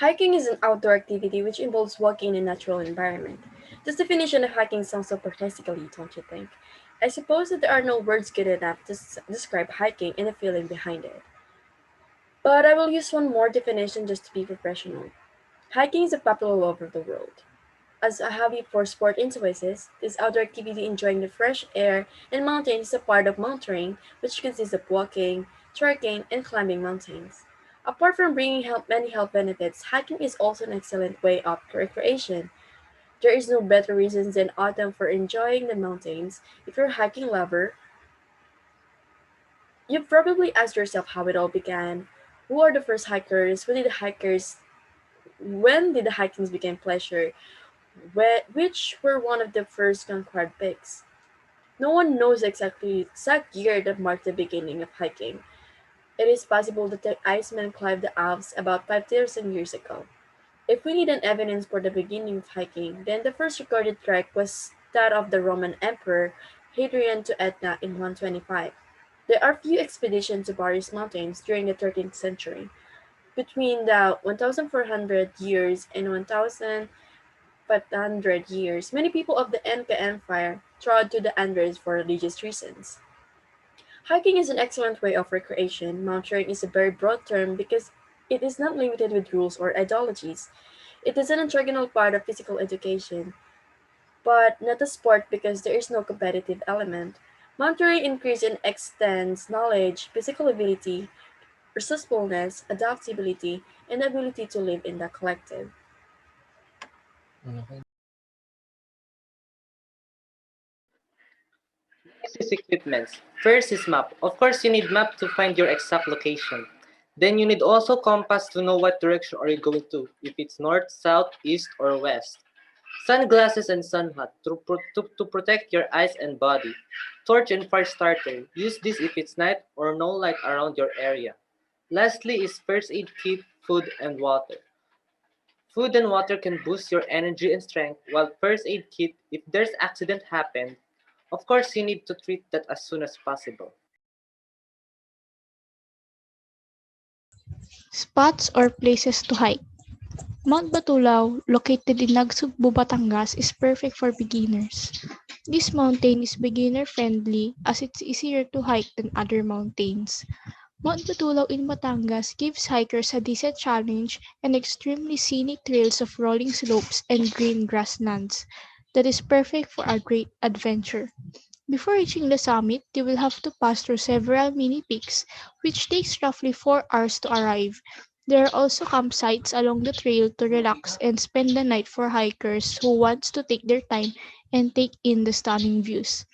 Hiking is an outdoor activity which involves walking in a natural environment. This definition of hiking sounds so pathetically, don't you think? I suppose that there are no words good enough to describe hiking and the feeling behind it. But I will use one more definition just to be professional. Hiking is popular all over the world. As a hobby for sport enthusiasts, this outdoor activity enjoying the fresh air and mountains is a part of mountaineering, which consists of walking, trekking, and climbing mountains. Apart from bringing many health benefits, hiking is also an excellent way of recreation. There is no better reason than autumn for enjoying the mountains. If you're a hiking lover, you've probably asked yourself how it all began. Who are the first hikers? When did the hikings become pleasure? Which were one of the first conquered peaks? No one knows exact year that marked the beginning of hiking. It is possible that the Iceman climbed the Alps about 5,000 years ago. If we need an evidence for the beginning of hiking, then the first recorded trek was that of the Roman Emperor Hadrian to Etna in 125. There are few expeditions to various mountains during the 13th century. Between the 1400 years and 1500 years, many people of the Inca Empire trod to the Andes for religious reasons. Hiking is an excellent way of recreation. Mountaineering is a very broad term because it is not limited with rules or ideologies. It is an integral part of physical education, but not a sport because there is no competitive element. Mountaineering increases and extends knowledge, physical ability, resourcefulness, adaptability, and the ability to live in the collective. Next is equipments. First is map. Of course, you need map to find your exact location. Then you need also compass to know what direction are you going to, if it's north, south, east, or west. Sunglasses and sun hat to protect your eyes and body. Torch and fire starter. Use this if it's night or no light around your area. Lastly is first aid kit, food, and water. Food and water can boost your energy and strength, while first aid kit, if there's accident happened, of course you need to treat that as soon as possible. Spots or places to hike. Mount Batulao, located in Nagsugbo, Batangas, is perfect for beginners. This mountain is beginner friendly as it's easier to hike than other mountains. Mount Batulao in Batangas gives hikers a decent challenge and extremely scenic trails of rolling slopes and green grasslands that is perfect for a great adventure. Before reaching the summit, you will have to pass through several mini peaks, which takes roughly 4 hours to arrive. There are also campsites along the trail to relax and spend the night for hikers who wants to take their time and take in the stunning views.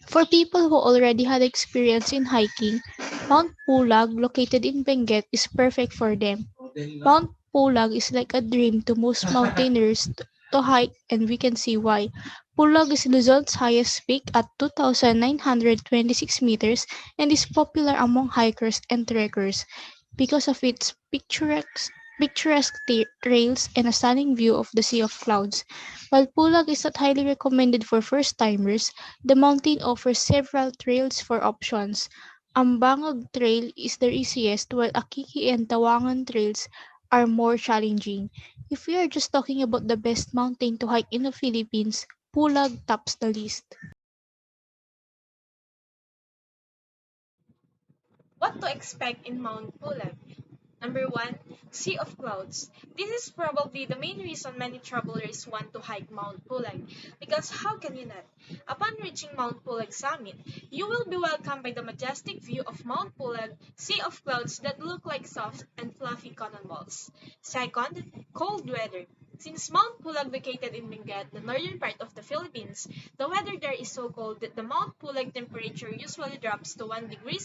For people who already had experience in hiking, Mount Pulag, located in Benguet, is perfect for them. Mount Pulag is like a dream to most mountaineers to hike, and we can see why. Pulag is Luzon's highest peak at 2,926 meters and is popular among hikers and trekkers because of its picturesque trails and a stunning view of the Sea of Clouds. While Pulag is not highly recommended for first-timers, the mountain offers several trails for options. Ambangog Trail is the easiest, while Akiki and Tawangan trails are more challenging. If we are just talking about the best mountain to hike in the Philippines, Pulag tops the list. What to expect in Mount Pulag? Number one, Sea of Clouds. This is probably the main reason many travelers want to hike Mount Pulag, because how can you not? Upon reaching Mount Pulag summit, you will be welcomed by the majestic view of Mount Pulag, sea of clouds that look like soft and fluffy cotton balls. Second, cold weather. Since Mount Pulag located in Benguet, the northern part of the Philippines, the weather there is so cold that the Mount Pulag temperature usually drops to 1 degree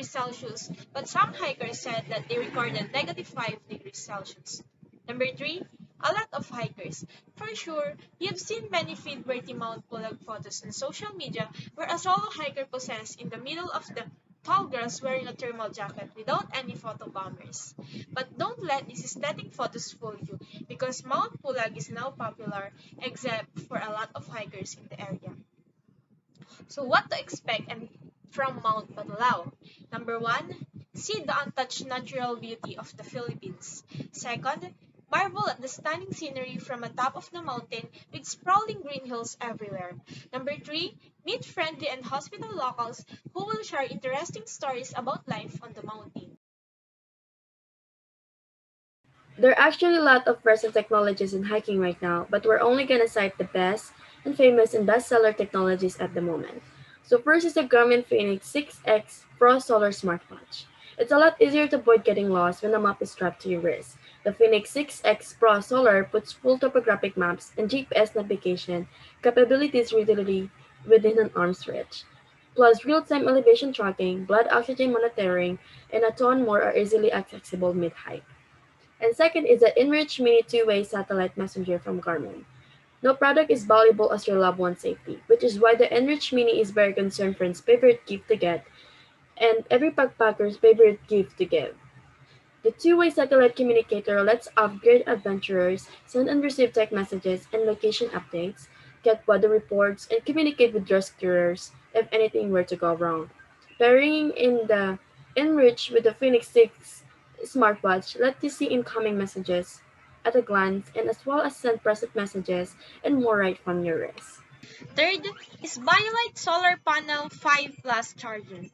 Celsius, but some hikers said that they recorded negative 5 degrees Celsius. Number 3, a lot of hikers. For sure, you've seen many feed-worthy Mount Pulag photos on social media where a solo hiker poses in the middle of the tall grass wearing a thermal jacket without any photo bombers. But don't let these aesthetic photos fool you, because Mount Pulag is now popular except for a lot of hikers in the area. So what to expect from Mount Batulao? Number one, See the untouched natural beauty of the Philippines. Second, marvel at the stunning scenery from the top of the mountain with sprawling green hills everywhere. Number three, meet friendly and hospitable locals who will share interesting stories about life on the mountain. There are actually a lot of versatile technologies in hiking right now, but we're only gonna cite the best and famous and bestseller technologies at the moment. So first is the Garmin Fenix 6X Pro Solar Smartwatch. It's a lot easier to avoid getting lost when the map is strapped to your wrist. The Fenix 6X Pro Solar puts full topographic maps and GPS navigation capabilities readily within an arm's reach. Plus, real-time elevation tracking, blood oxygen monitoring, and a ton more are easily accessible mid-hike. And second is the Enrich Mini two-way satellite messenger from Garmin. No product is valuable as your loved one's safety, which is why the Enrich Mini is very concerned for its favorite gift to get and every backpacker's favorite gift to give. The two-way satellite communicator lets off-grid adventurers send and receive text messages and location updates, get weather reports, and communicate with rescuers if anything were to go wrong. Pairing in the Enrich with the Phoenix 6 smartwatch lets you see incoming messages at a glance and as well as send present messages and more right from your wrist. Third is BioLite Solar Panel 5 Plus Charger.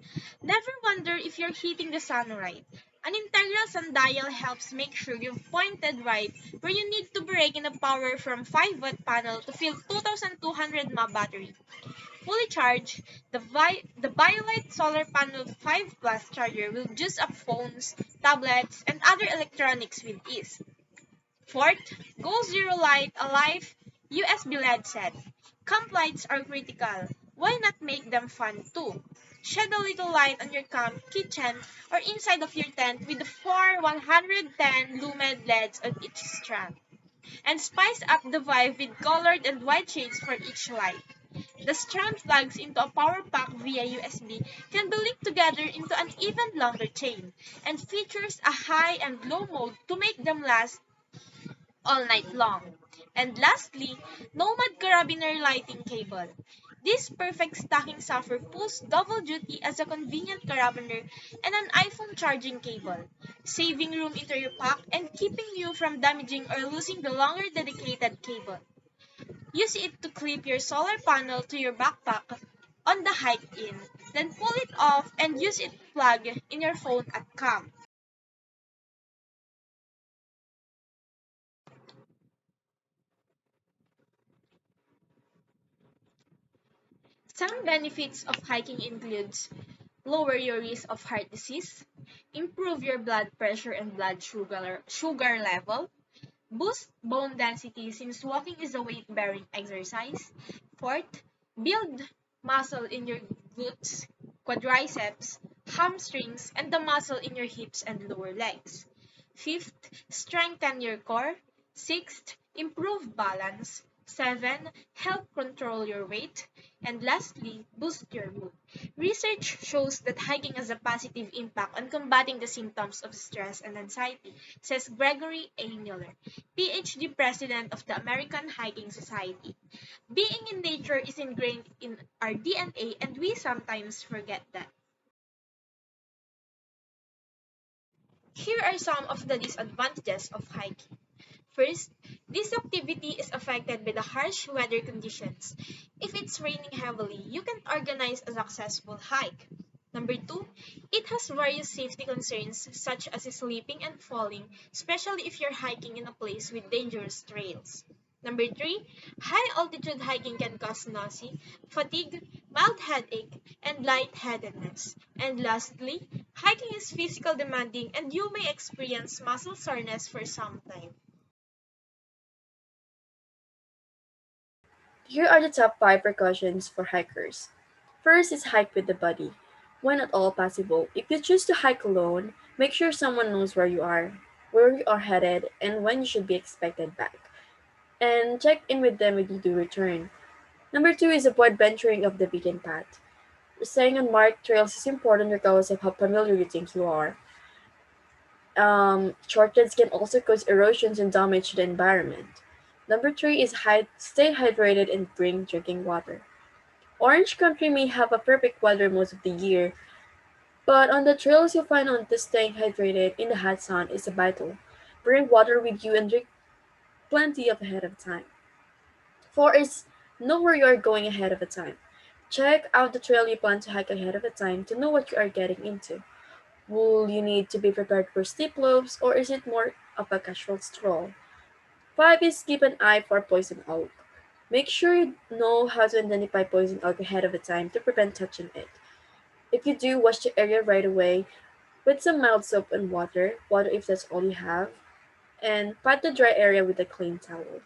Never wonder if you're hitting the sun right. An integral sundial helps make sure you've pointed right where you need to break in the power from 5-watt panel to fill 2200 mAh battery. Fully charged, the BioLite Solar Panel 5 Plus charger will juice up phones, tablets, and other electronics with ease. Fourth, Go Zero Light, a live USB LED set. Camp lights are critical. Why not make them fun too? Shed a little light on your camp, kitchen, or inside of your tent with the four 110 lumen LEDs on each strand. And spice up the vibe with colored and white shades for each light. The strand plugs into a power pack via USB can be linked together into an even longer chain and features a high and low mode to make them last all night long. And lastly, Nomad Carabiner lighting cable. This perfect stocking stuffer pulls double duty as a convenient carabiner and an iPhone charging cable, saving room into your pack and keeping you from damaging or losing the longer dedicated cable. Use it to clip your solar panel to your backpack on the hike in, then pull it off and use it to plug in your phone at camp. Some benefits of hiking includes lower your risk of heart disease, improve your blood pressure and blood sugar level, boost bone density since walking is a weight-bearing exercise. Fourth, build muscle in your glutes, quadriceps, hamstrings, and the muscle in your hips and lower legs. Fifth, strengthen your core. Sixth, improve balance. Seven, help control your weight. And lastly, boost your mood. Research shows that hiking has a positive impact on combating the symptoms of stress and anxiety, says Gregory A. Miller, PhD president of the American Hiking Society. Being in nature is ingrained in our DNA and we sometimes forget that. Here are some of the disadvantages of hiking. First, this activity is affected by the harsh weather conditions. If it's raining heavily, you can't organize a successful hike. Number two, it has various safety concerns such as slipping and falling, especially if you're hiking in a place with dangerous trails. Number three, high altitude hiking can cause nausea, fatigue, mild headache, and lightheadedness. And lastly, hiking is physical demanding and you may experience muscle soreness for some time. Here are the top 5 precautions for hikers. First is hike with the buddy. When at all possible, if you choose to hike alone, make sure someone knows where you are headed, and when you should be expected back. And check in with them when you do return. Number 2 is avoid venturing off the beaten path. Staying on marked trails is important regardless of how familiar you think you are. Shortcuts can also cause erosions and damage to the environment. Number 3 is stay hydrated and bring drinking water. Orange Country may have a perfect weather most of the year, But on the trails you'll find on to staying hydrated in the hot sun is vital. Bring water with you and drink plenty of ahead of time. 4 is know where you are going ahead of time. Check out the trail you plan to hike ahead of time to know what you are getting into. Will you need to be prepared for steep slopes or is it more of a casual stroll? 5 is keep an eye for poison oak. Make sure you know how to identify poison oak ahead of time to prevent touching it. If you do, wash the area right away with some mild soap and water if that's all you have, and pat the dry area with a clean towel.